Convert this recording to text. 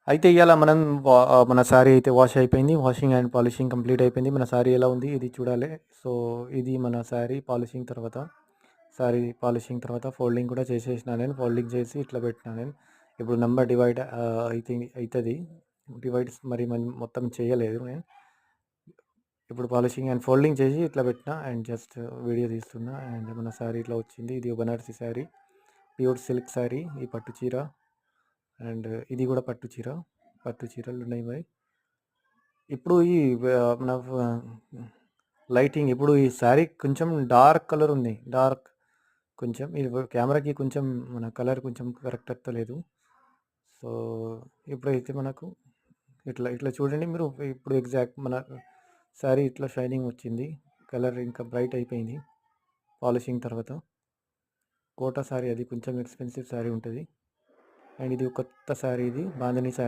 అయితే ఇయాల మనం మన శారీ అయితే వాష్ అయిపోయింది. వాషింగ్ అండ్ పాలిషింగ్ కంప్లీట్ అయిపోయింది. మన శారీ ఎలా ఉంది ఇది చూడాలి. సో, ఇది మన శారీ పాలిషింగ్ తర్వాత, శారీ పాలిషింగ్ తర్వాత ఫోల్డింగ్ కూడా చేసేసినా నేను. ఫోల్డింగ్ చేసి ఇట్లా పెట్టినా నేను. ఇప్పుడు నంబర్ డివైడ్ అయితది. డివైడ్స్ మరి మొత్తం చేయలేదు నేను. ఇప్పుడు పాలిషింగ్ అండ్ ఫోల్డింగ్ చేసి ఇట్లా పెట్టినా అండ్ జస్ట్ వీడియో తీస్తున్నా. అండ్ మన శారీ ఇట్లా వచ్చింది. ఇది బనారసి శారీ, ప్యూర్ సిల్క్ శారీ. ఈ పట్టు చీర అండ్ ఇది కూడా పట్టు చీర. పట్టు చీరలు ఉన్నాయి మరి. ఇప్పుడు ఈ మన లైటింగ్ ఇప్పుడు ఈ శారీ కొంచెం డార్క్ కలర్ ఉంది. డార్క్ కొంచెం ఇది కెమెరాకి కొంచెం మన కలర్ కొంచెం కరెక్ట్ వస్తలేదు. సో, ఇప్పుడైతే మనకు ఇట్లా ఇట్లా చూడండి మీరు. ఇప్పుడు ఎగ్జాక్ట్ మన శారీ ఇట్లా షైనింగ్ వచ్చింది. కలర్ ఇంకా బ్రైట్ అయిపోయింది పాలిషింగ్ తర్వాత. కోటా శారీ అది కొంచెం ఎక్స్పెన్సివ్ శారీ ఉంటుంది. అండ్ ఇది కొత్త శారీ, ఇది బాందిని శారీ.